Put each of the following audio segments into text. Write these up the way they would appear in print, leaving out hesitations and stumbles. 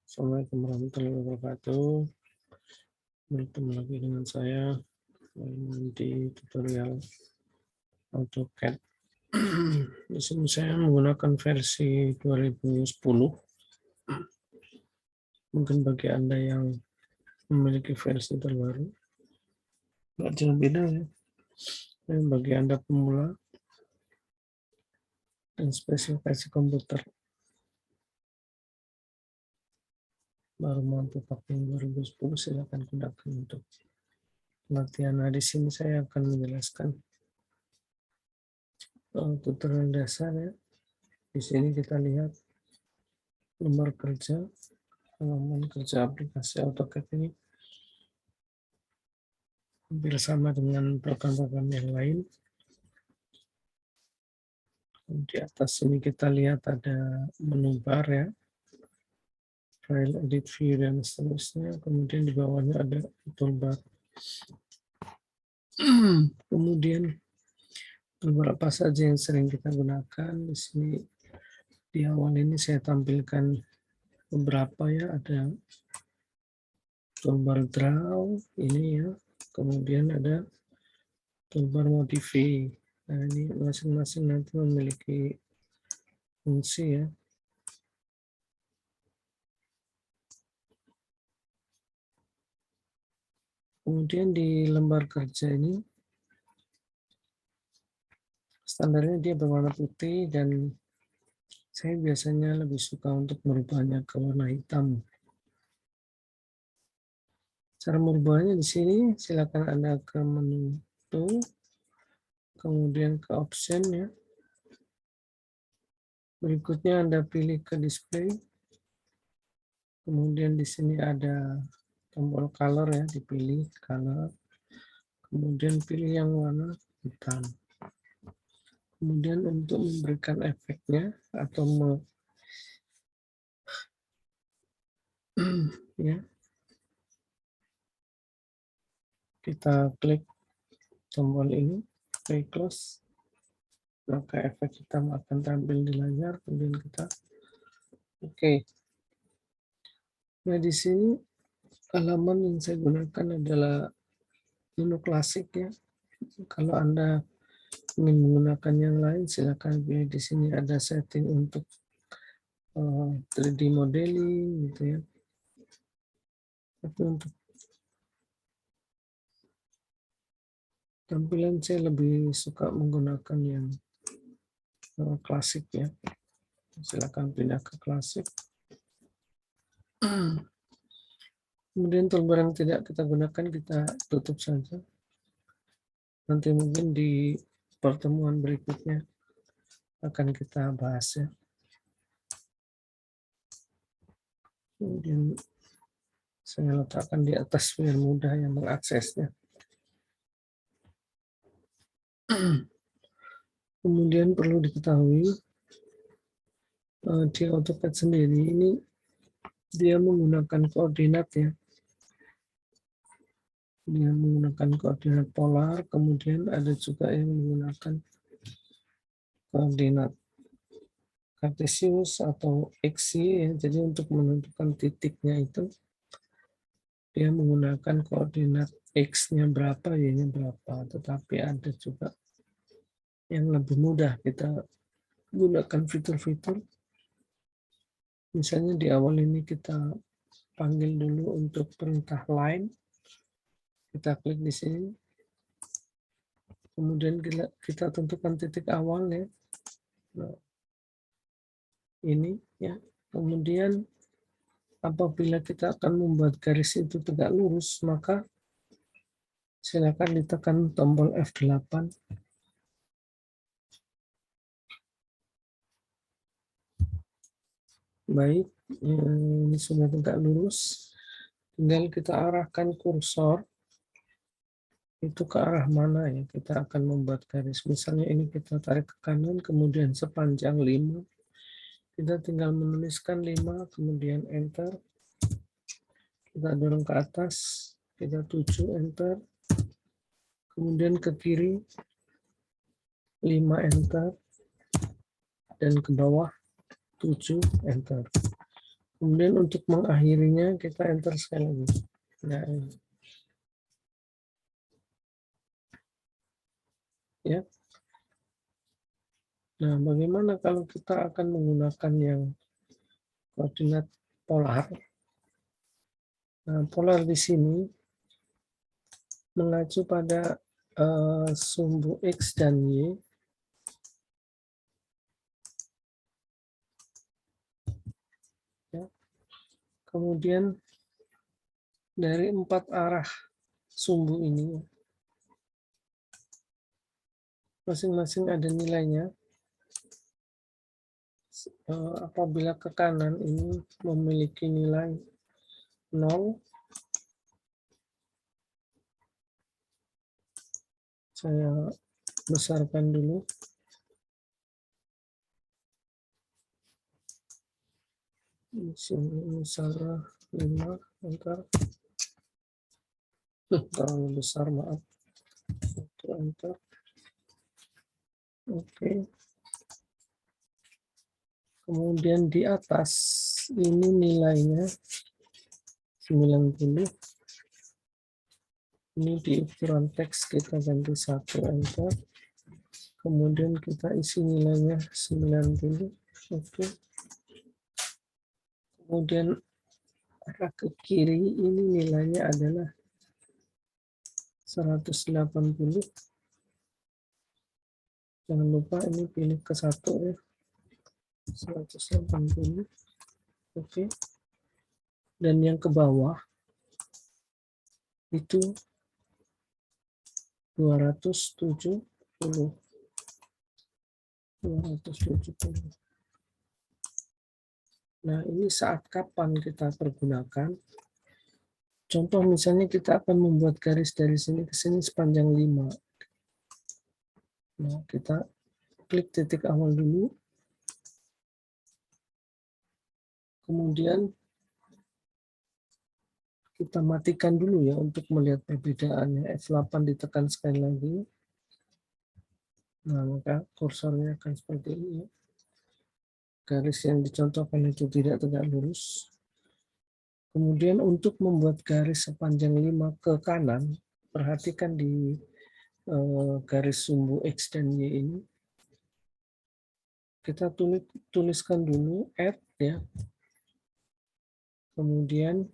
Assalamualaikum warahmatullahi wabarakatuh. Bertemu lagi dengan saya di tutorial AutoCAD. Di sini saya menggunakan versi 2010. Mungkin bagi Anda yang memiliki versi terbaru, nggak jauh beda ya. Bagi Anda pemula dan spesifikasi komputer baru mampu pakai 2010, silakan gunakan untuk latihan. Nah, di sini saya akan menjelaskan tutorial dasar ya. Di sini kita lihat lembar kerja, halaman kerja aplikasi AutoCAD ini hampir sama dengan program-program yang lain. Di atas ini kita lihat ada menu bar ya, file, edit, view, dan seterusnya. Kemudian di bawahnya ada toolbar. Kemudian toolbar apa saja yang sering kita gunakan. Di sini di awal ini saya tampilkan beberapa ya, ada toolbar draw ini ya, kemudian ada toolbar modify. Nah, ini masing-masing nanti memiliki fungsi ya. Kemudian di lembar kerja ini standarnya dia berwarna putih dan saya biasanya lebih suka untuk merubahnya ke warna hitam. Cara merubahnya di sini silakan Anda ke menu tool, kemudian ke option ya. Berikutnya Anda pilih ke display. Kemudian di sini ada tombol color ya, dipilih color. Kemudian pilih yang warna hitam. Kemudian untuk memberikan efeknya atau ya, kita klik tombol ini, klik close, maka efek hitam akan tampil di layar. Kemudian kita oke. Nah, di sini halaman yang saya gunakan adalah menu klasik ya. Kalau Anda ingin menggunakan yang lain, silakan pilih. Di sini ada setting untuk 3D modeling gitu ya. Tapi untuk tampilan saya lebih suka menggunakan yang klasik ya. Silakan pindah ke klasik. Kemudian toolbar yang tidak kita gunakan kita tutup saja. Nanti mungkin di pertemuan berikutnya akan kita bahas ya. Kemudian saya letakkan di atas biar mudah yang mengaksesnya. Kemudian perlu diketahui di AutoCAD sendiri ini dia menggunakan koordinat ya. Dia menggunakan koordinat polar, kemudian ada juga yang menggunakan koordinat kartesius atau XY ya. Jadi untuk menentukan titiknya itu dia menggunakan koordinat X-nya berapa, Y-nya berapa. Tetapi ada juga yang lebih mudah, kita gunakan fitur-fitur. Misalnya di awal ini kita panggil dulu untuk perintah line. Kita klik di sini. Kemudian kita tentukan titik awal ya. Nah, ini ya. Kemudian apabila kita akan membuat garis itu tegak lurus, maka silakan ditekan tombol F8. Baik, ini sudah tegak lurus. Tinggal kita arahkan kursor itu ke arah mana ya. Kita akan membuat garis. Misalnya ini kita tarik ke kanan, kemudian sepanjang 5. Kita tinggal menuliskan 5, kemudian enter. Kita dorong ke atas, kita 7, enter. Kemudian ke kiri, 5, enter. Dan ke bawah, 7, enter. Kemudian untuk mengakhirinya kita enter sekali lagi. Nah, ya. Nah, bagaimana kalau kita akan menggunakan yang koordinat polar? Nah, polar di sini mengacu pada sumbu X dan Y. Ya. Kemudian dari 4 arah sumbu ini, masing-masing ada nilainya. Apabila ke kanan ini memiliki nilai 0, saya besarkan dulu. Di sini misalnya 5, enter. Terlalu besar, maaf. 1, enter. Oke. Kemudian di atas ini nilainya 90. Ini di ukuran teks kita ganti 1, enter. Kemudian kita isi nilainya 90. Oke. Kemudian arah ke kiri ini nilainya adalah 180. Jangan lupa ini pilih ke 1 ya. 180. Oke. Dan yang ke bawah itu 270. 270. Nah, ini saat kapan kita pergunakan? Contoh misalnya kita akan membuat garis dari sini ke sini sepanjang 5. Nah, kita klik titik awal dulu. Kemudian kita matikan dulu ya untuk melihat perbedaannya. F8 ditekan sekali lagi. Nah, maka kursornya akan seperti ini. Garis yang dicontohkan itu tidak tegak lurus. Kemudian untuk membuat garis sepanjang 5 ke kanan, perhatikan di garis sumbu X dan Y ini. Kita tuliskan dulu add ya. Kemudian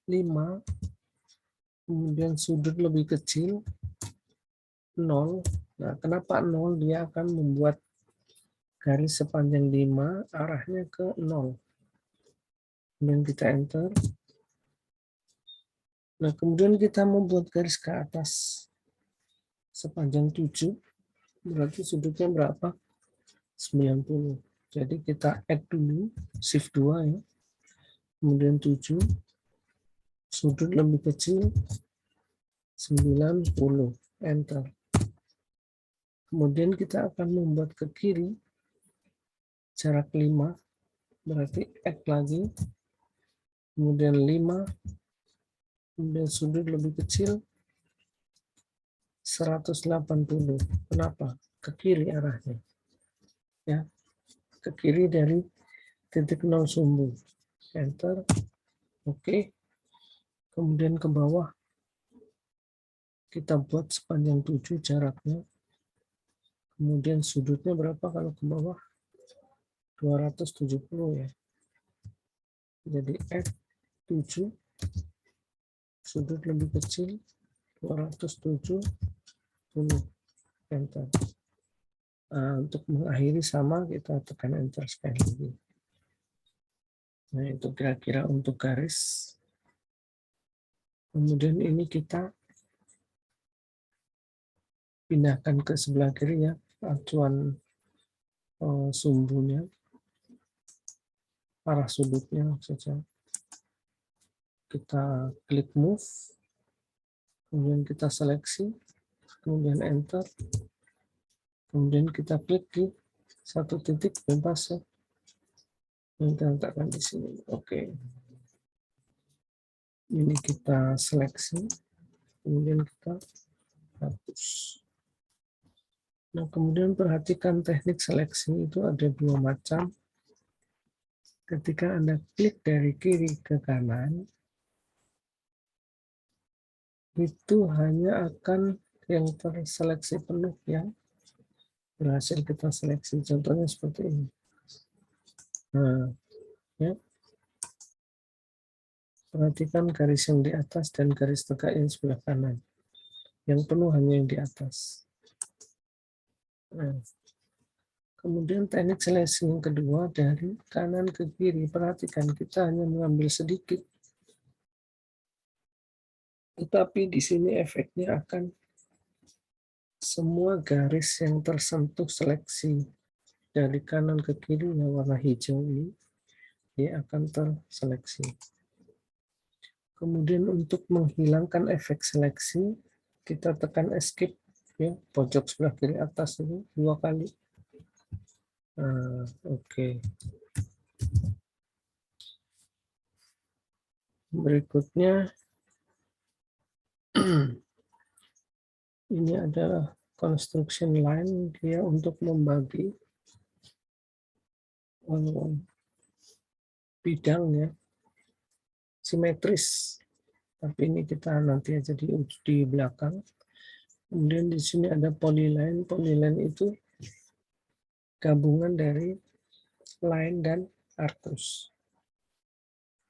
5. Kemudian sudut lebih kecil 0. Nah, kenapa 0? Dia akan membuat garis sepanjang 5 arahnya ke 0. Kemudian kita enter. Nah, kemudian kita membuat garis ke atas sepanjang 7. Berarti sudutnya berapa? 90. Jadi kita add dulu, shift 2 ya. Kemudian 7. Sudut lebih kecil 90. Enter. Kemudian kita akan membuat ke kiri jarak 5. Berarti add lagi. Kemudian 5. Kemudian sudut lebih kecil 180. Kenapa? Ke kiri arahnya. Ya. Ke kiri dari titik 0 sumbu. Enter. Oke. Kemudian ke bawah kita buat sepanjang 7 jaraknya. Kemudian sudutnya berapa kalau ke bawah? 270 ya. Jadi add 7. Sudut lebih kecil 270. Enter. Nah, untuk mengakhiri sama kita tekan enter sekali lagi. Nah, itu kira-kira untuk garis. Kemudian ini kita pindahkan ke sebelah kiri ya, acuan sumbunya, arah sudutnya maksudnya. Kita klik move, kemudian kita seleksi, kemudian enter, kemudian kita klik di satu titik bebas ya. Yang kita letakkan di sini. Oke. Ini kita seleksi, kemudian kita hapus. Nah, kemudian perhatikan teknik seleksi itu ada 2 macam. Ketika Anda klik dari kiri ke kanan, itu hanya akan yang terseleksi penuh yang berhasil kita seleksi. Contohnya seperti ini. Nah, ya, perhatikan garis yang di atas dan garis tegak yang sebelah kanan. Yang penuh hanya yang di atas. Nah, kemudian teknik seleksi yang kedua dari kanan ke kiri. Perhatikan kita hanya mengambil sedikit. Tetapi di sini efeknya akan semua garis yang tersentuh seleksi dari kanan ke kiri yang warna hijau ini, dia akan terseleksi. Kemudian untuk menghilangkan efek seleksi, kita tekan escape ya, pojok sebelah kiri atas ini 2 kali. Nah, oke. Berikutnya ini adalah construction line, dia untuk membagi bidangnya simetris. Tapi ini kita nanti aja di belakang. Kemudian di sini ada polyline. Polyline itu gabungan dari line dan arcus.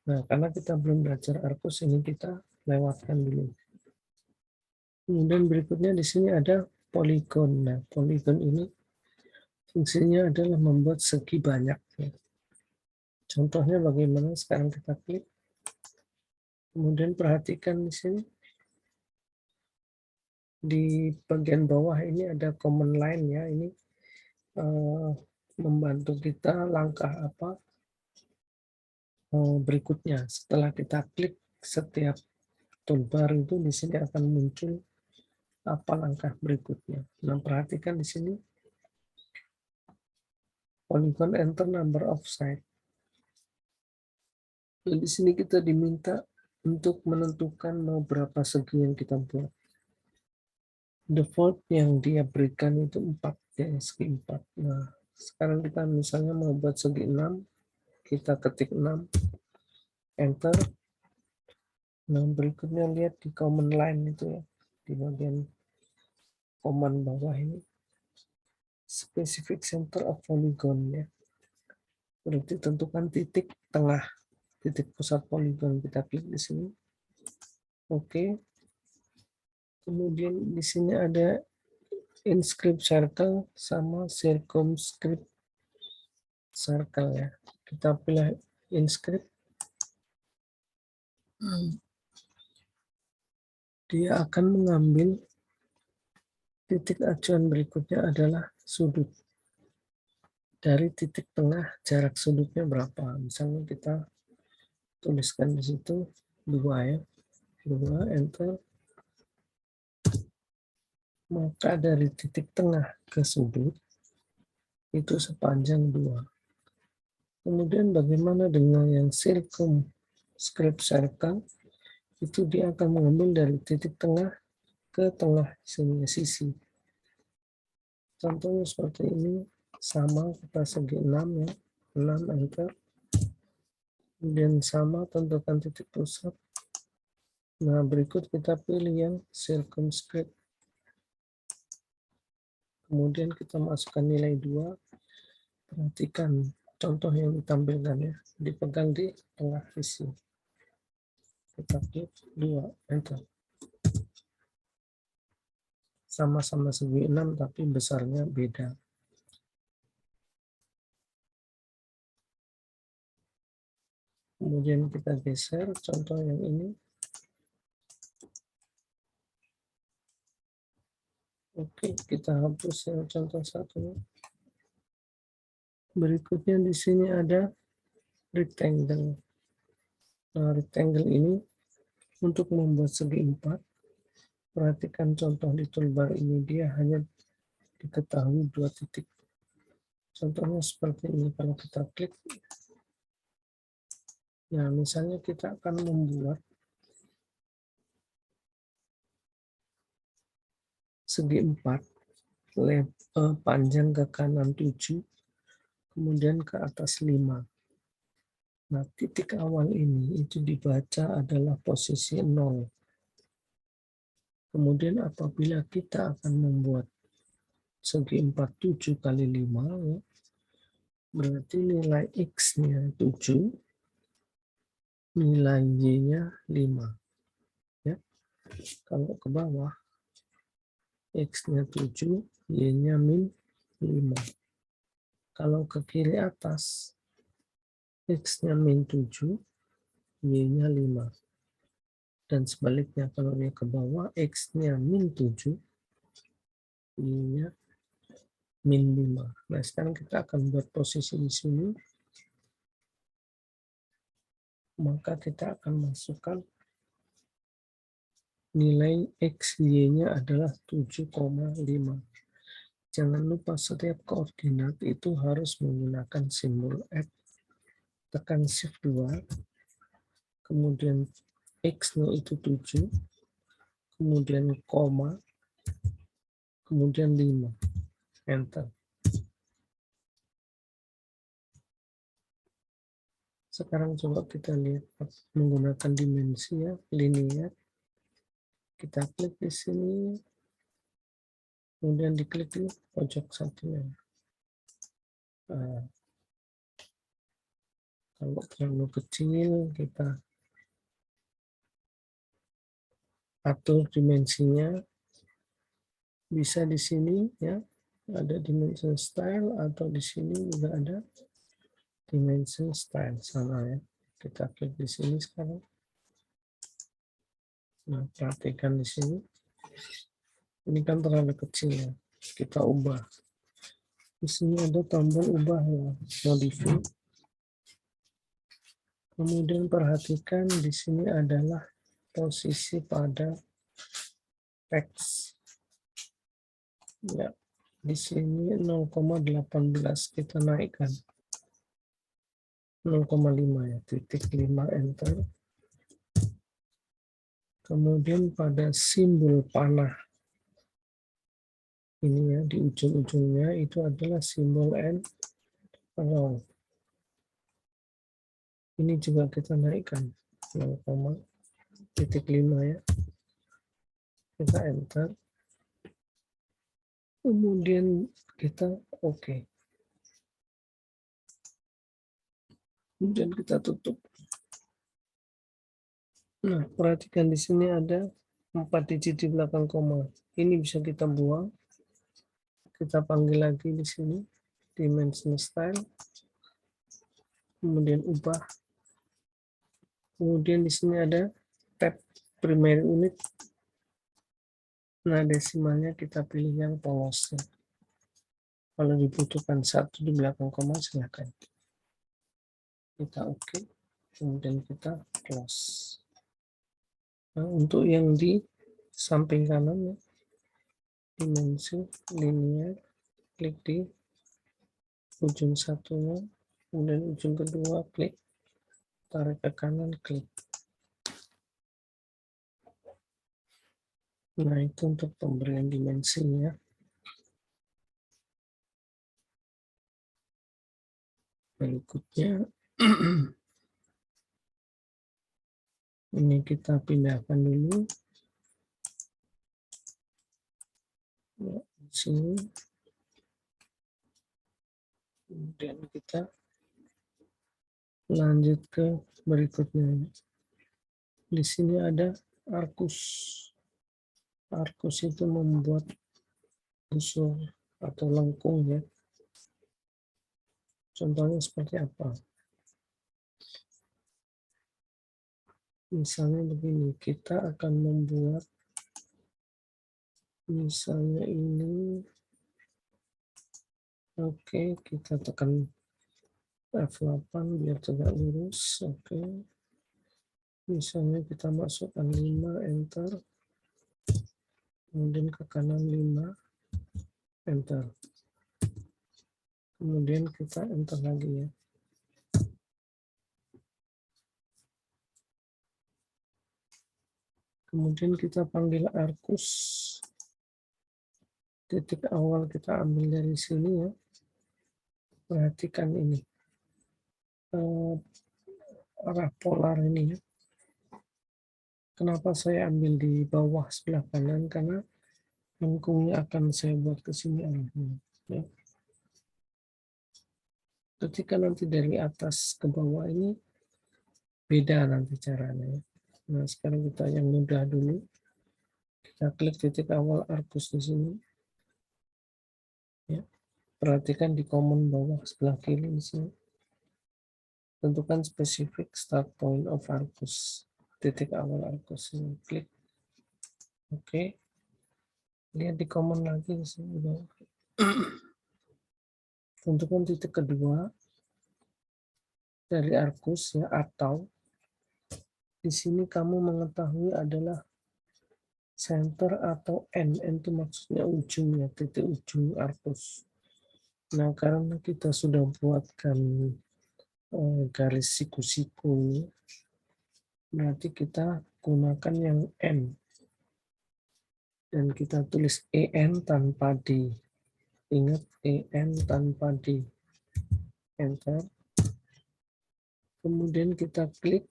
Nah, karena kita belum belajar arcus, ini kita lewatkan dulu. Kemudian berikutnya di sini ada polygon. Nah, polygon ini fungsinya adalah membuat segi banyak. Contohnya bagaimana? Sekarang kita klik. Kemudian perhatikan di sini. Di bagian bawah ini ada command line ya. Ini membantu kita langkah apa berikutnya. Setelah kita klik setiap toolbar itu di sini akan muncul apa langkah berikutnya. Nah, perhatikan di sini polygon enter number of side. Dan di sini kita diminta untuk menentukan mau berapa segi yang kita buat. Default yang dia berikan itu 4 ya, segi 4. Nah, sekarang kita misalnya mau buat segi 6, kita ketik 6, enter. Nah, berikutnya lihat di command line itu ya, di bagian command bawah ini. Specific center of polygon ya. Berarti tentukan titik tengah, titik pusat polygon. Kita klik di sini. Oke. Kemudian di sini ada inscript circle sama circumscript circle ya. Kita pilih inscript. Dia akan mengambil titik acuan berikutnya adalah sudut. Dari titik tengah jarak sudutnya berapa? Misalnya kita tuliskan di situ 2 ya. 2 enter. Maka dari titik tengah ke sudut itu sepanjang 2. Kemudian bagaimana dengan yang circumscript circle? Itu dia akan mengambil dari titik tengah ke tengah sisi. Contohnya seperti ini, sama kita segi 6 ya, 6 enter. Kemudian sama tentukan titik pusat. Nah, berikut kita pilih yang circumscript. Kemudian kita masukkan nilai 2. Perhatikan contoh yang ditampilkan ya, dipegang di tengah sisi. Kita klik 2, enter. Sama-sama segi 6 tapi besarnya beda. Kemudian kita geser contoh yang ini. Oke, kita hapus yang contoh satunya. Berikutnya di sini ada rectangle. Nah, rectangle ini untuk membuat segi 4. Perhatikan contoh di toolbar ini, dia hanya diketahui 2 titik. Contohnya seperti ini, kalau kita klik. Nah, misalnya kita akan membuat segi 4, panjang ke kanan 7, kemudian ke atas 5. Nah, titik awal ini itu dibaca adalah posisi 0. Kemudian apabila kita akan membuat segi 47 kali 5, ya, berarti nilai X-nya 7, nilai Y-nya 5. Ya. Kalau ke bawah, X-nya 7, Y-nya min 5. Kalau ke kiri atas, X-nya min 7, Y-nya 5. Dan sebaliknya, kalau dia ke bawah, X-nya min 7, Y-nya min 5. Nah, sekarang kita akan buat posisi di sini. Maka kita akan masukkan nilai X, Y-nya adalah 7,5. Jangan lupa setiap koordinat itu harus menggunakan simbol F. Tekan Shift 2, kemudian X-nya itu 7, kemudian koma, kemudian 5. Enter. Sekarang coba kita lihat menggunakan dimensi ya, linear. Kita klik di sini, kemudian diklik di pojok satunya. Nah, kalau terlalu kecil, kita atur dimensinya. Bisa di sini ya, ada dimension style, atau di sini juga ada dimension style sama ya. Kita klik di sini sekarang. Nah, perhatikan di sini. Ini kan terlalu kecil ya. Kita ubah. Di sini ada tombol ubah ya, modify. Kemudian perhatikan di sini adalah posisi pada teks. Ya, di sini 0,18 kita naikkan. 0,5 ya, titik 5 enter. Kemudian pada simbol panah ini ya, di ujung-ujungnya itu adalah simbol N row. Ini juga kita naikkan 0,5 ya. Kita enter. Kemudian kita oke. Kemudian kita tutup. Nah, perhatikan di sini ada 4 digit di belakang koma. Ini bisa kita buang. Kita panggil lagi di sini dimension style. Kemudian ubah. Kemudian di sini ada tab primary unit. Nah, desimalnya kita pilih yang polos. Kalau dibutuhkan 1 di belakang koma, silakan. Kita oke. Kemudian kita close. Nah, untuk yang di samping kanan, ya, dimensi linear, klik di ujung satunya, kemudian ujung kedua, klik, tarik ke kanan, klik. Nah, itu untuk pemberian dimensinya. Berikutnya, ini kita pindahkan dulu. Ya, di sini. Kemudian kita lanjut ke berikutnya. Di sini ada arkus. Arkus itu membuat busur atau lengkung ya. Contohnya seperti apa? Misalnya begini, kita akan membuat misalnya ini. Oke, kita tekan F8 biar tegak lurus. Oke. Misalnya kita masukkan 5, enter. Kemudian ke kanan 5, enter. Kemudian kita enter lagi ya. Kemudian kita panggil arkus. Titik awal kita ambil dari sini ya. Perhatikan ini. arah polar ini ya. Kenapa saya ambil di bawah sebelah kanan? Karena lengkungnya akan saya buat ke sini arahnya. Ya. Ketika nanti dari atas ke bawah ini beda nanti caranya. Ya. Nah sekarang kita yang mudah dulu. Kita klik titik awal arkus di sini. Ya. Perhatikan di command bawah sebelah kiri di sini. Tentukan spesifik start point of arcus. Titik awal arcus ini. Klik. Oke. Lihat di command lagi di sini. Tentukan titik kedua dari arcus ya, atau di sini kamu mengetahui adalah center atau end. End itu maksudnya ujungnya, titik ujung arcus. Nah, karena kita sudah buatkan garis siku-siku ini, berarti kita gunakan yang N. Dan kita tulis EN tanpa D. Ingat EN tanpa D. Enter. Kemudian kita klik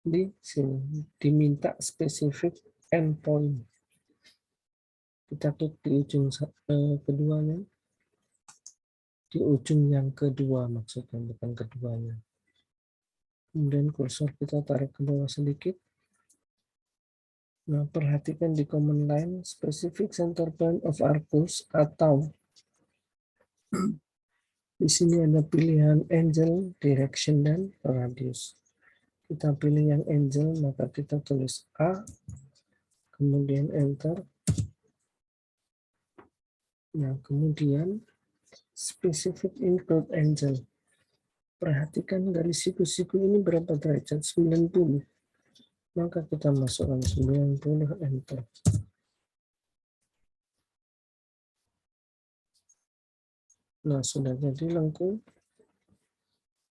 di sini. Diminta spesifik endpoint. Kita klik di ujung keduanya. Di ujung yang kedua maksudnya, bukan keduanya. Kemudian kursor kita tarik ke bawah sedikit. Nah, perhatikan di command line specific center point of arcus atau di sini ada pilihan angle, direction, dan radius. Kita pilih yang angle, maka kita tulis A, kemudian enter. Nah, kemudian specific include angle. Perhatikan dari siku-siku ini berapa derajat? 90. Maka kita masukkan 90, enter. Nah, sudah jadi lengkung.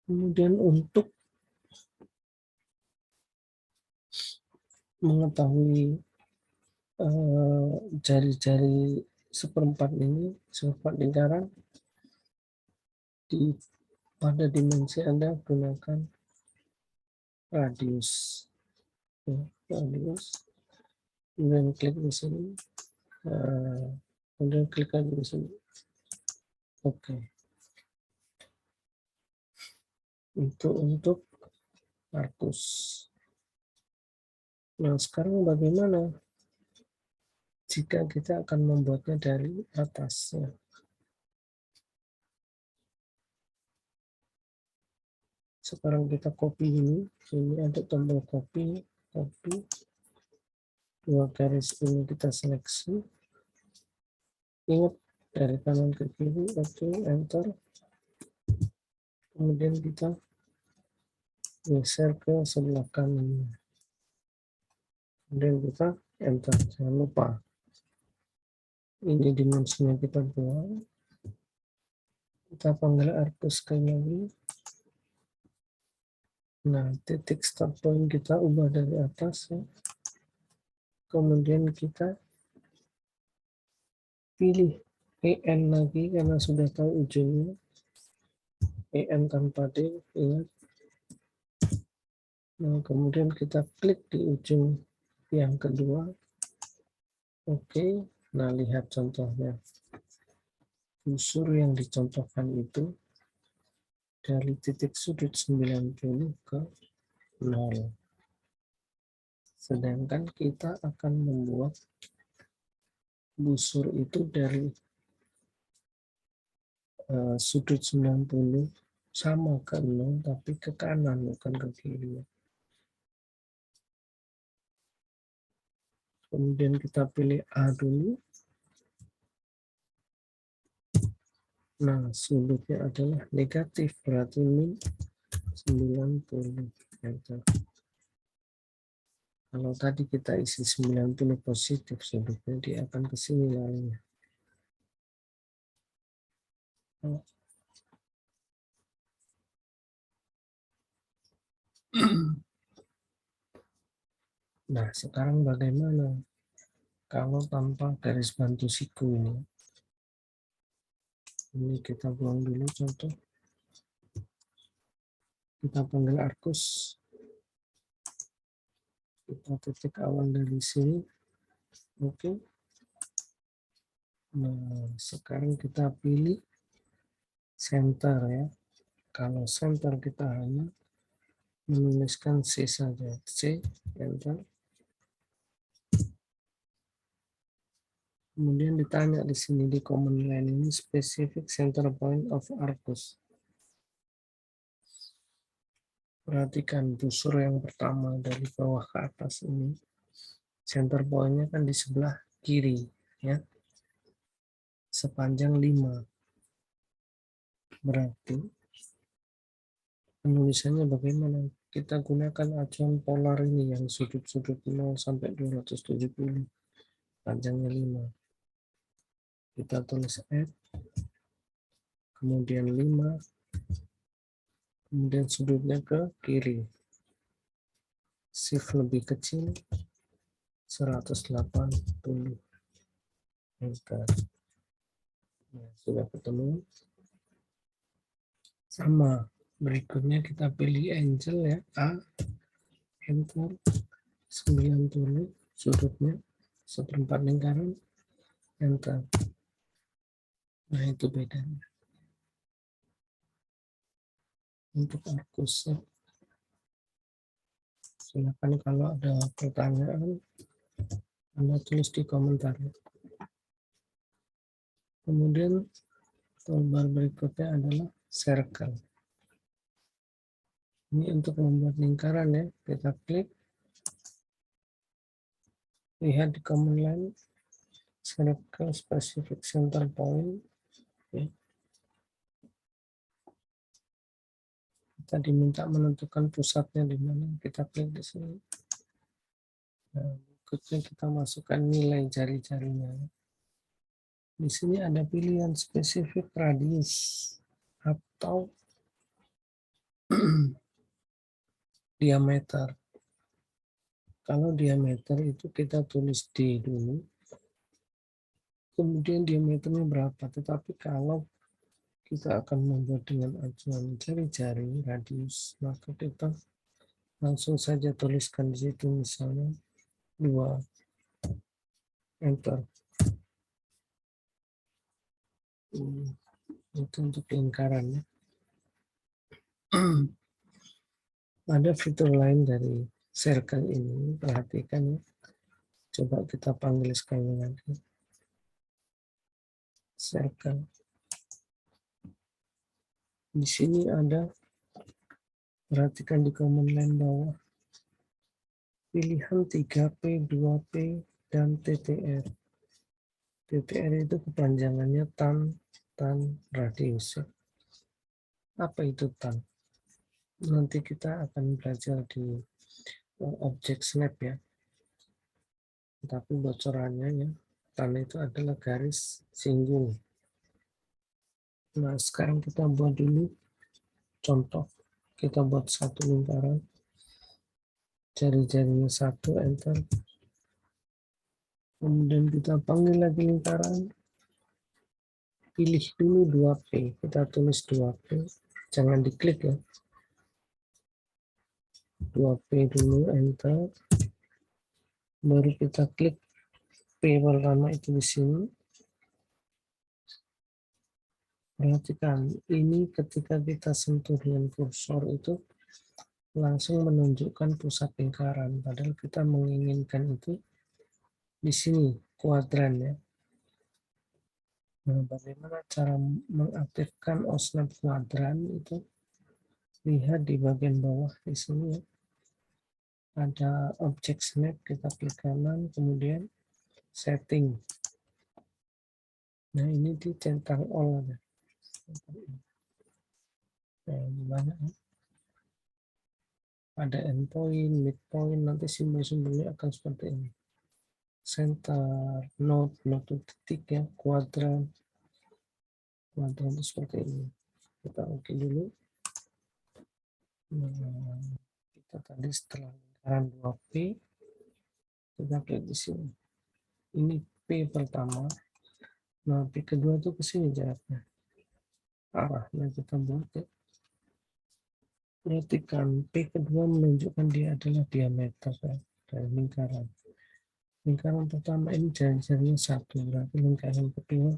Kemudian untuk mengetahui jari-jari seperempat ini, seperempat lingkaran, pada dimensi Anda gunakan radius. Ya, radius. Kemudian klik di sini. Kemudian klik lagi di sini. Oke. Untuk arcus. Nah, sekarang bagaimana jika kita akan membuatnya dari atasnya? Sekarang kita copy ini ada tombol copy, dua garis ini kita seleksi. Ingat dari kanan ke kiri, oke, enter. Kemudian kita geser ke sebelah kanan. Kemudian kita enter. Jangan lupa ini dimensinya kita buang. Kita panggil arcus lagi. Nah, titik start point kita ubah dari atas ya. Kemudian kita pilih EN lagi karena sudah tahu ujungnya. EN tanpa D, ingat. Nah, kemudian kita klik di ujung yang kedua. Oke, nah lihat contohnya. Busur yang dicontohkan itu dari titik sudut 90 ke 0. Sedangkan kita akan membuat busur itu dari sudut 90 sama ke 0, tapi ke kanan, bukan ke kiri. Kemudian kita pilih A dulu. Nah, sudutnya adalah negatif, berarti min 90. Enter. Kalau tadi kita isi 90 positif, sudutnya dia akan ke sini larinya. Nah, sekarang bagaimana kalau tanpa garis bantu siku ini? Ini kita buang dulu contoh. Kita panggil Arcus. Kita titik awal dari sini. Oke. Nah, sekarang kita pilih center ya. Kalau center kita hanya menuliskan C saja. C, enter. Kemudian ditanya di sini di command line ini specific center point of Arcus. Perhatikan busur yang pertama dari bawah ke atas ini. Center point-nya kan di sebelah kiri ya. Sepanjang 5. Berarti penulisannya bagaimana? Kita gunakan acuan polar ini yang sudut-sudut 0 sampai 270. Panjangnya 5. Kita tulis F, kemudian 5, kemudian sudutnya ke kiri. Shift lebih kecil, 180. Enter. Nah, sudah ketemu. Sama. Berikutnya kita pilih angel ya, A. Enter. 90. Sudutnya 1/4 lingkaran. Enter. Nah, itu bedanya. Untuk Arcus, silakan kalau ada pertanyaan, Anda tulis di komentar. Kemudian toolbar berikutnya adalah circle. Ini untuk membuat lingkaran ya. Kita klik. Lihat di command line. Circle specific center point. Ya. Kita diminta menentukan pusatnya di mana. Kita klik di sini. Nah, berikutnya kita masukkan nilai jari-jarinya. Di sini ada pilihan spesifik radius atau diameter. Kalau diameter itu kita tulis D dulu. Kemudian diameternya berapa. Tetapi kalau kita akan membuat dengan acuan jari-jari radius, maka kita langsung saja tuliskan di situ misalnya 2, enter. Itu untuk lingkaran ya. Ada fitur lain dari circle ini, perhatikan ya. Coba kita panggil sekali lagi. Circle. Di sini ada, perhatikan di command line bawah, pilihan 3P, 2P, dan TTR. TTR itu kepanjangannya tan radius. Apa itu tan? Nanti kita akan belajar di objek snap ya. Tapi bocorannya ya, tan itu adalah garis singgung. Nah, sekarang kita buat dulu contoh. Kita buat satu lingkaran. Jari-jarinya 1, enter. Kemudian kita panggil lagi lingkaran. Pilih dulu 2P. Kita tulis 2P. Jangan diklik ya. 2P dulu, enter. Baru kita klik P pertama itu di sini. Perhatikan, ini ketika kita sentuh dengan kursor itu langsung menunjukkan pusat lingkaran. Padahal kita menginginkan itu di sini, kuadran ya. Nah, bagaimana cara mengaktifkan OSNAP kuadran itu? Lihat di bagian bawah di sini ya. Ada objek snap, kita klik kanan, kemudian setting. Nah, ini dicentang all ya. Nah, gimana ya? Ada endpoint, midpoint, nanti simbol-simbolnya akan seperti ini. Center, node itu titik ya, kuadran itu seperti ini. Kita oke dulu. Nah, kita tadi setelah lingkaran 2P, kita klik di sini. Ini P pertama. Nah, P kedua itu ke sini jaraknya. Arahnya kita buat ya. Perhatikan P kedua menunjukkan dia adalah diameter dari lingkaran. Lingkaran pertama ini jari-jarinya 1, berarti lingkaran kedua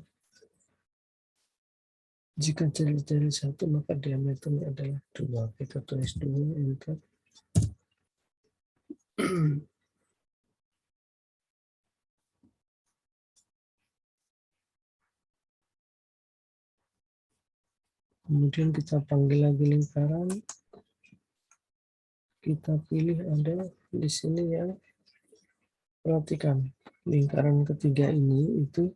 jika jari-jari 1 maka diameternya adalah 2. Kita tulis dulu enter. Kemudian kita panggil lagi lingkaran. Kita pilih ada di sini yang perhatikan lingkaran ketiga ini itu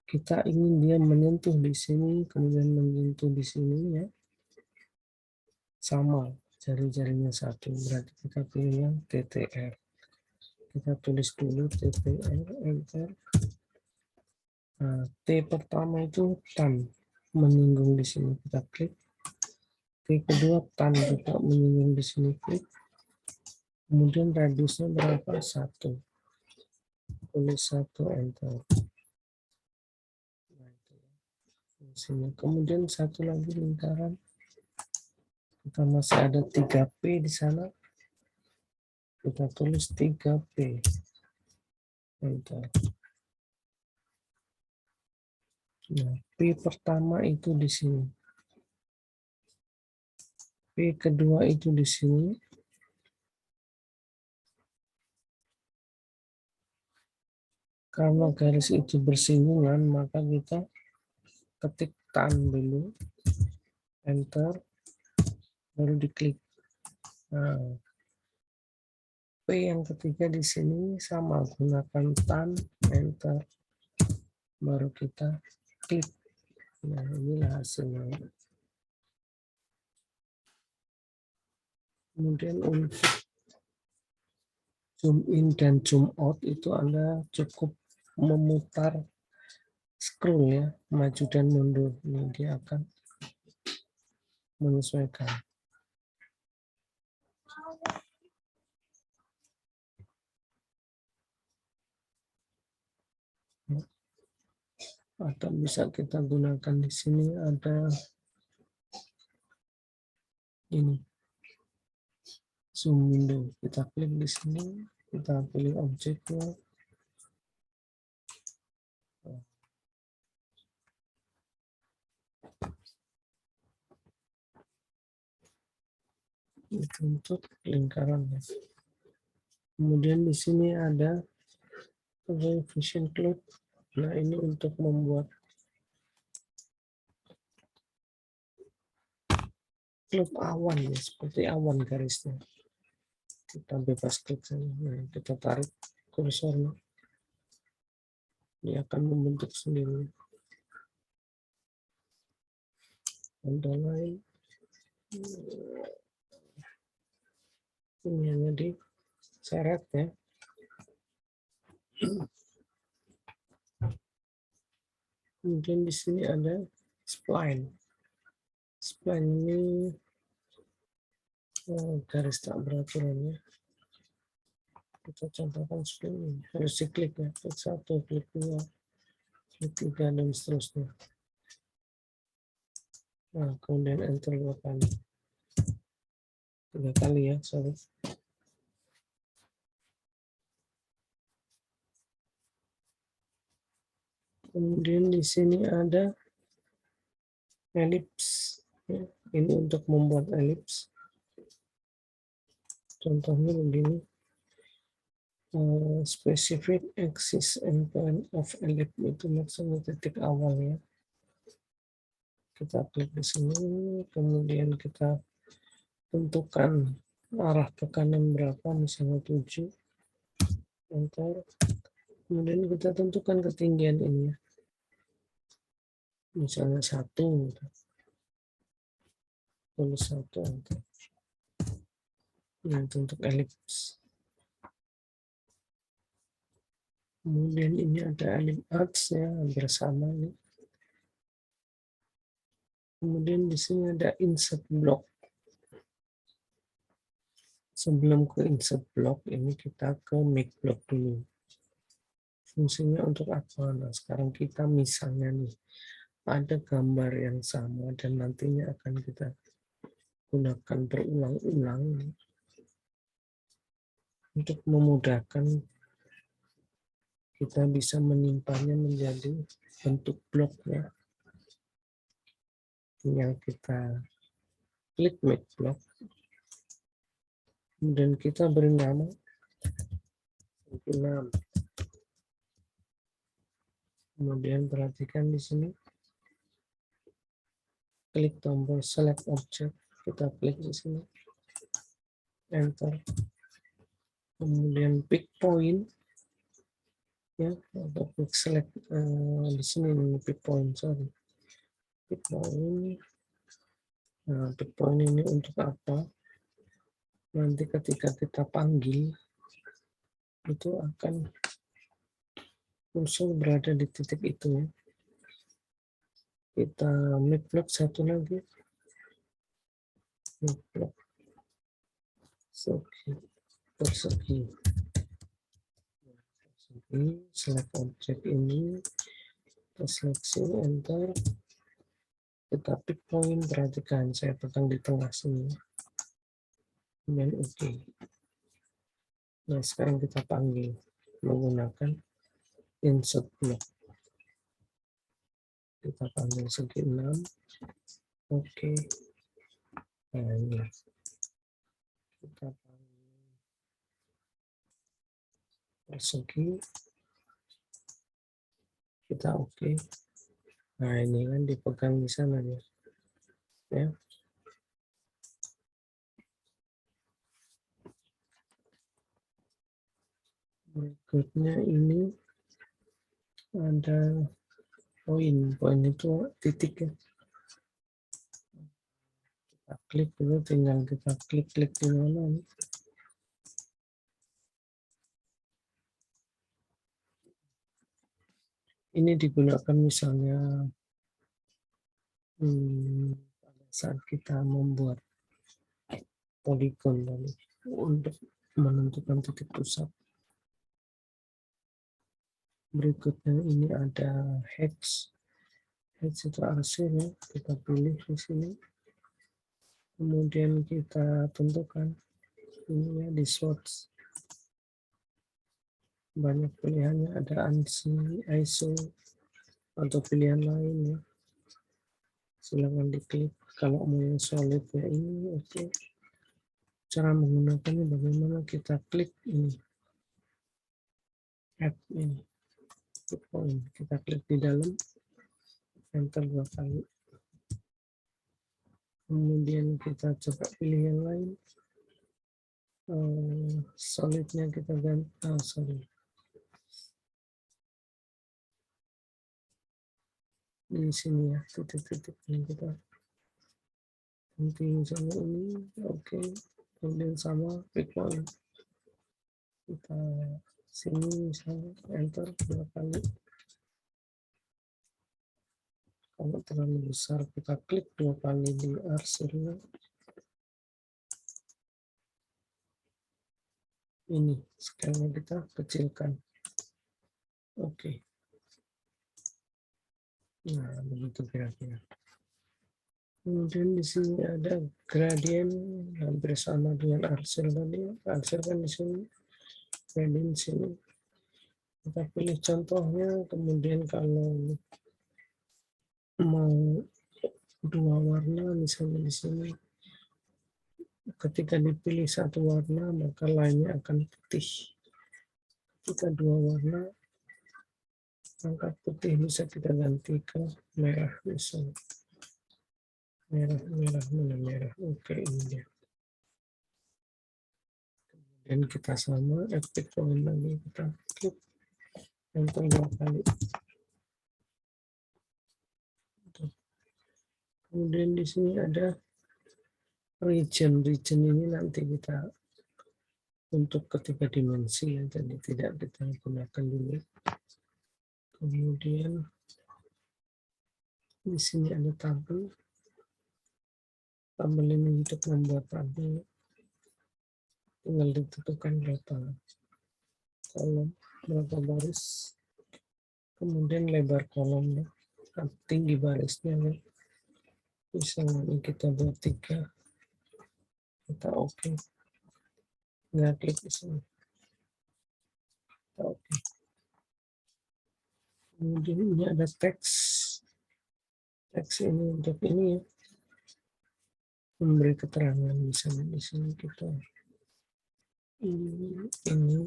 kita ingin dia menyentuh di sini kemudian menyentuh di sini ya sama jari-jarinya 1, berarti kita pilih yang TTR. Kita tulis dulu TTR enter. Nah, T pertama itu tan menyinggung di sini, kita klik. T kedua tan juga menyinggung di sini, klik. Kemudian radiusnya berapa? 1. Tulis 1 enter. Nah, itu di sini. Kemudian satu lagi lingkaran. Kita masih ada 3P di sana. Kita tulis 3P. Enter. Nah, P pertama itu di sini. P kedua itu di sini. Karena garis itu bersinggungan, maka kita ketik tan dulu. Enter. Baru diklik. Nah, P yang ketiga di sini sama, gunakan tan, enter. Baru kita klik. Nah, inilah hasilnya. Kemudian untuk zoom in dan zoom out itu Anda cukup memutar scroll ya, maju dan mundur. Ini dia akan menyesuaikan. Atau bisa kita gunakan di sini ada ini zoom window. Kita klik di sini, kita pilih objeknya. Itu untuk lingkarannya. Kemudian di sini ada vision cloud. Nah, ini untuk membuat klub awan ya, seperti awan garisnya. Kita bebas klik saja. Nah, kita tarik kursornya. Ini akan membentuk sendiri. Contoh lain. Ini hanya diseret ya. Kemudian di sini ada spline. Spline ini garis tak beraturannya. Kita contohkan seperti ini. Harus diklik ya. Klik 1, klik 2, klik 3, dan seterusnya. Nah, kemudian enter 2 kali. 3 kali ya, sorry. Kemudian di sini ada elips. Ya, ini untuk membuat elips. Contohnya begini. Specific axis and point of ellipse itu maksudnya titik awalnya. Kita klik di sini, kemudian kita tentukan arah tekanan berapa, misalnya 7. Enter. Kemudian kita tentukan ketinggian ini ya. Misalnya 1. Tulis 1. Enter. Nah, untuk elips. Kemudian ini ada ellipse arcs ya, bersama ini. Kemudian di sini ada insert block. Sebelum ke insert block, ini kita ke make block dulu. Fungsinya untuk apa? Nah, sekarang kita misalnya nih, ada gambar yang sama dan nantinya akan kita gunakan berulang-ulang untuk memudahkan kita bisa menyimpannya menjadi bentuk bloknya. Yang kita klik make block, kemudian kita beri nama 6. Kemudian perhatikan di sini, klik tombol select object, kita klik di sini, enter, kemudian pick point, ya, atau pick select di sini pick point, sorry, pick point. Nah, pick point ini untuk apa? Nanti ketika kita panggil itu akan muncul berada di titik itu. Kita make block satu lagi, make block persegi, select object ini, kita seleksi, enter, kita pick point, perhatikan saya tekan di tengah sini, kemudian oke. Nah sekarang kita panggil menggunakan insert block, kita panggil segi 6, oke. Nah ini kita panggil persegi, kita oke. Nah ini kan dipegang di sana ya. Berikutnya ini ada poin itu titik ya. Kita klik dulu, tinggal kita klik di mana. Ini digunakan misalnya pada saat kita membuat poligon untuk menentukan titik pusat. Berikutnya ini ada hex itu arsir ya, kita pilih di sini. Kemudian kita tentukan ini ya di swatch. Banyak pilihannya, ada ANSI, ISO, atau pilihan lain ya. Silakan diklik. Kalau mau yang solid ya ini oke. Cara menggunakannya bagaimana? Kita klik ini, add ini. Kita klik di dalam, enter 2 kali. Kemudian kita coba pilih yang lain. Solidnya kita ganti, di sini ya, titik-titik yang kita ganti misalnya ini, oke. Kemudian sama pick point. Kita sini misalnya, enter 2 kali. Kalau terlalu besar kita klik 2 kali di arsirnya. Ini sekarang kita kecilkan. Oke. Nah, begitu kira-kira. Kemudian di sini ada gradien, hampir sama dengan arsir tadi. Arsir kan di sini, gradien di sini. Kita pilih contohnya, kemudian kalau mau 2 warna misalnya di sini, ketika dipilih 1 warna maka lainnya akan putih. Ketika 2 warna maka putih bisa kita ganti ke merah misalnya. Merah. Oke, ini dia. Dan kita sama epic point lagi, kita klik enter 2 kali. Kemudian di sini ada region ini nanti kita untuk ketiga dimensi ya, jadi tidak kita gunakan dulu. Kemudian di sini ada tabel ini untuk membuat tabel, tinggal ditentukan berapa kolom, berapa baris, kemudian lebar kolomnya, tinggi barisnya ya. Misalnya kita buat 3, Kita oke. Nggak klik di sini. Kita oke. Kemudian ini ada teks. Teks ini untuk ini ya. Memberi keterangan misalnya di sini kita ini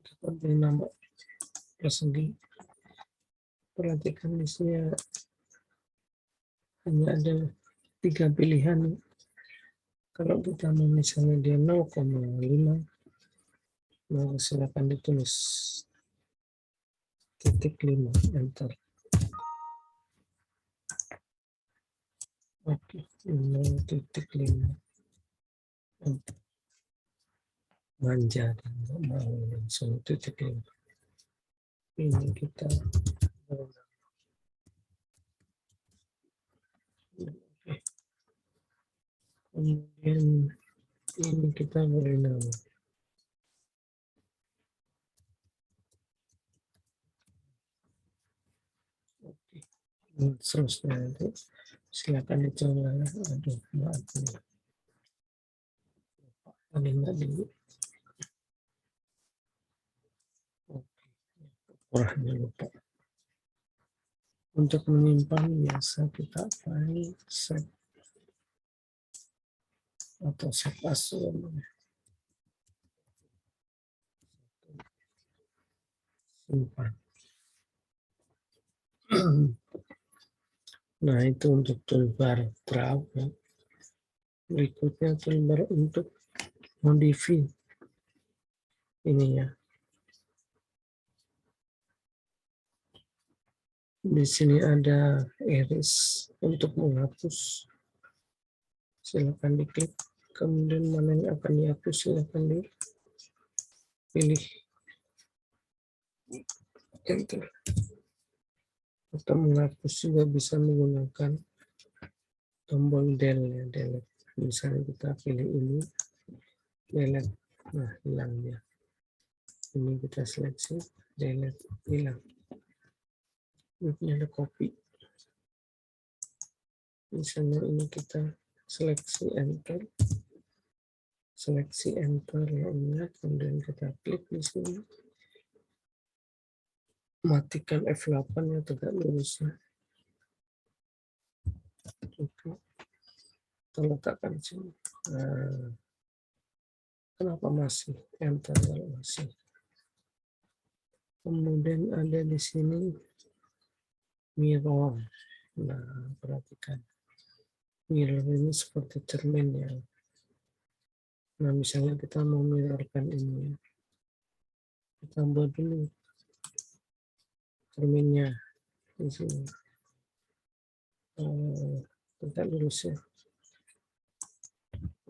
kita beri nama persegi. Perhatikan di sini hanya ada 3 pilihan. Kalau kita mau misalnya dia 0,5, maka silakan ditulis .5 enter. Oke, 0.5 enter. Manja dan nggak mau langsung .5. Ini kita kemudian ini kita beri nama. Oke. Seterusnya itu silakan dicoba. Aduh, maaf nih. Paling nggak di. Oke, kurangnya lupa. Untuk menyimpan biasa kita file save atau save as. Simpan. Nah, itu untuk toolbar draw. Ya. Berikutnya toolbar untuk modify. Ini ya. Di sini ada erase untuk menghapus. Silakan diklik. Kemudian mana yang akan dihapus silakan dipilih. Enter. Atau menghapus juga bisa menggunakan tombol del ya, delete. Misalnya kita pilih ini, delete. Nah, hilang dia. Ini kita seleksi, delete, hilang. Ini ada copy. Misalnya ini kita seleksi enter. Seleksi enter ya, kemudian kita klik di sini. Matikan F8 ya, tegak lurusnya. Oke. Kita letakkan di sini. Nah, kenapa masih enter kalau masih? Kemudian ada di sini mirror. Nah, perhatikan. Mirror ini seperti cermin ya. Nah, misalnya kita mau mirrorkan ini. Kita buat dulu cerminnya di sini. Kita lurus ya.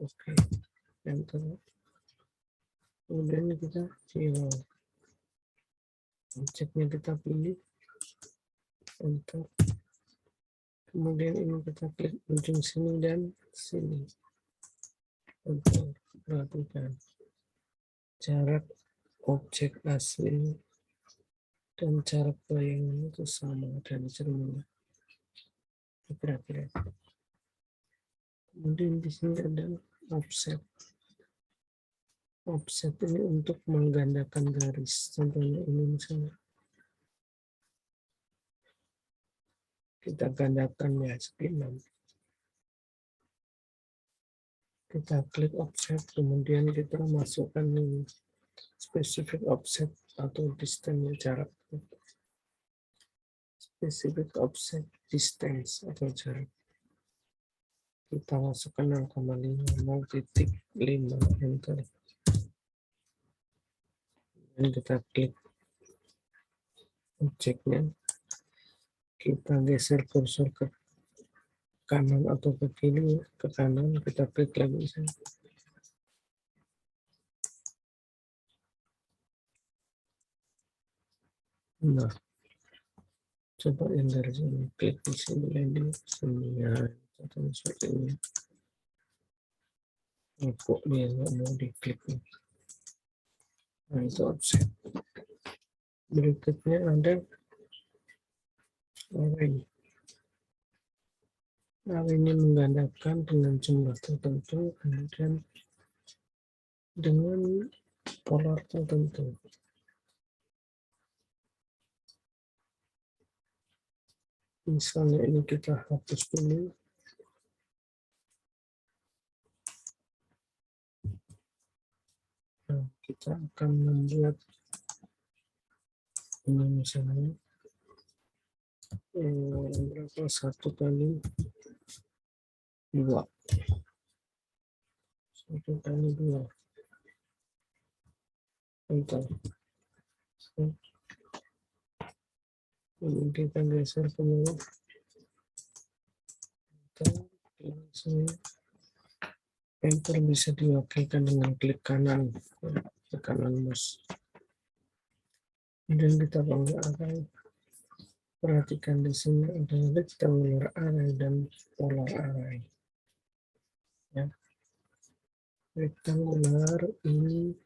Oke. Enter. Kemudian kita mirror. Objeknya kita pilih. Enter. Kemudian ini kita klik ujung sini dan sini. Untuk perhatikan jarak objek asli dan jarak bayangan itu sama dari cerminnya. Kira-kira. Kemudian di sini ada offset. Offset ini untuk menggandakan garis. Contohnya ini misalnya. Kita gandakan ya sekian. Kita klik offset, kemudian kita masukkan ini specific offset atau distance jarak. Specific offset distance atau jarak. Kita masukkan 0,5, 0.5 enter. Dan kita klik objeknya. Kita geser kursor ke kanan atau ke kiri, ke kanan, kita klik lagi. Nah, coba yang dari sini, klik di sini lagi, sini ya, contohnya seperti ini. Oh, kok dia nggak mau diklik nih? Nah, itu offset. Berikutnya ada array. Array ini menggandakan dengan jumlah tertentu, kemudian dengan polar tertentu. Misalnya ini kita hapus dulu. Nah, kita akan membuat ini misalnya berapa, 1 kali 2, 1 kali 2. Enter. Ini kita geser ke bawah. Enter bisa diwakilkan dengan klik kanan, ke kanan mouse. Kemudian kita panggil array. Perhatikan di sini ada rectangular array dan polar array. Ya. Rectangular ini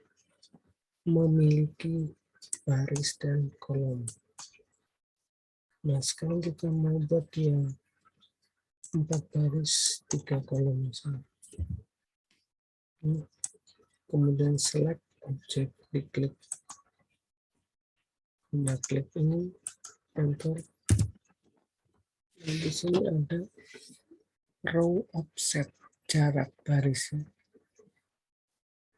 memiliki baris dan kolom. Nah, sekarang kita mau buat yang 4 baris 3 kolom misalnya. Kemudian select objek, diklik. Nah, klik ini, enter. Dan di sini ada row offset, jarak barisnya.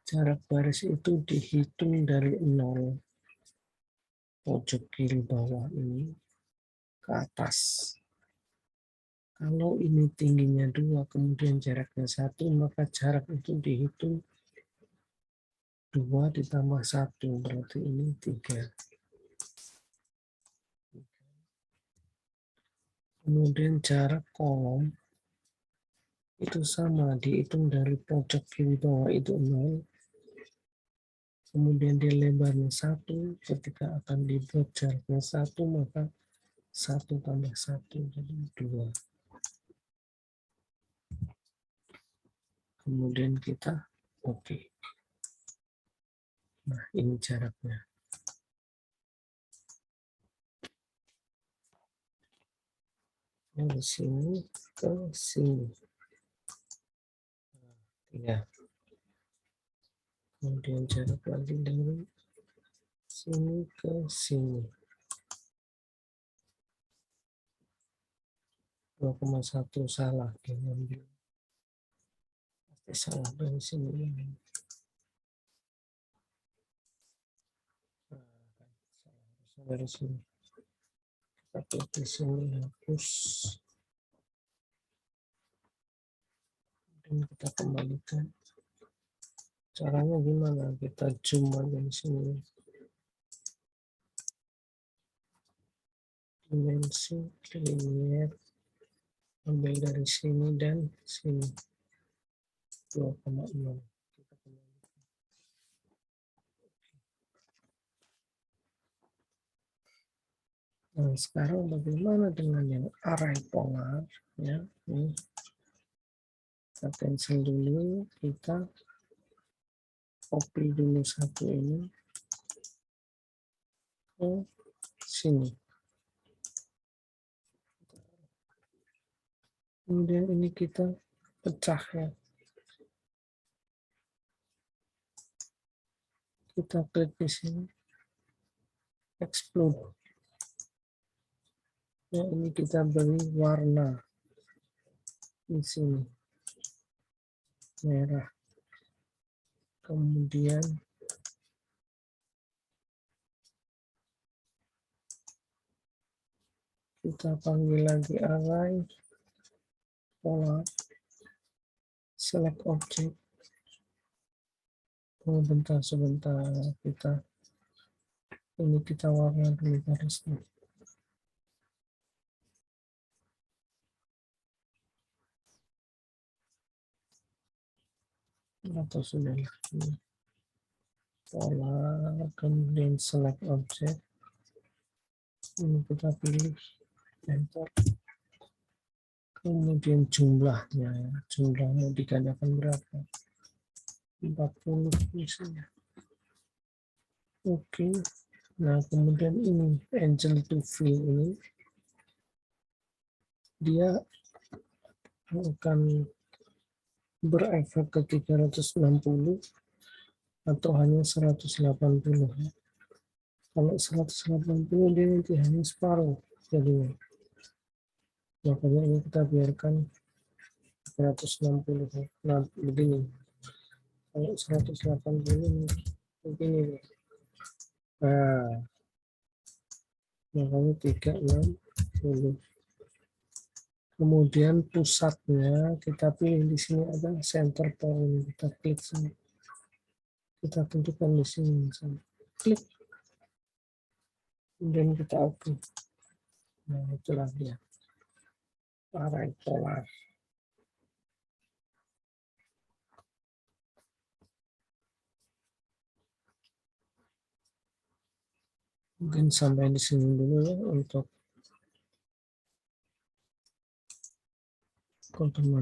Jarak baris itu dihitung dari 0, pojok kiri bawah ini, ke atas. Kalau ini tingginya 2, kemudian jaraknya 1, maka jarak itu dihitung 2 ditambah 1, berarti ini 3. Kemudian jarak kolom itu sama, dihitung dari pojok kiri bawah itu 0. Kemudian dia lebarnya 1, ketika akan dibuat jaraknya 1, maka 1 tambah 1, jadi 2. Kemudian kita oke. Nah, ini jaraknya. Dari sini ke sini. Ya. Kemudian jarak lagi dari sini ke sini. 2,1 salah diambil. Pasti salah dari sini. Dari sini. Kita klik di sini, hapus. Dan kita kembalikan. Caranya gimana? Kita zoom aja di sini. Dimensi linear, ambil dari sini dan sini. 2,6. Nah, sekarang bagaimana dengan yang array polar? Ya, ini kita cancel dulu, kita copy dulu satu ini ke sini. Kemudian ini kita pecah ya. Kita klik di sini, explode. Ya, ini kita beri warna di sini, merah. Kemudian kita panggil lagi array polar, select object. Oh, sebentar kita warna dulu garisnya. Atau sudah ini pola, kemudian select object, ini kita pilih, enter. Kemudian jumlahnya digandakan berapa, 40 misalnya. Oke. Nah, kemudian ini angel to fill ini dia akan berefek ke 360 atau hanya 180. Kalau 180 dia nanti hanya separuh jadinya. Makanya ini kita biarkan 160. Nah, begini. Kalau 180 begini. Nah, makanya 360. Kemudian pusatnya kita pilih di sini ada center point. Kita klik sini. Kita tentukan di sini. Klik. Kemudian kita open. Nah, itulah dia. Array polar. Mungkin sampai di sini dulu ya untuk teman-teman.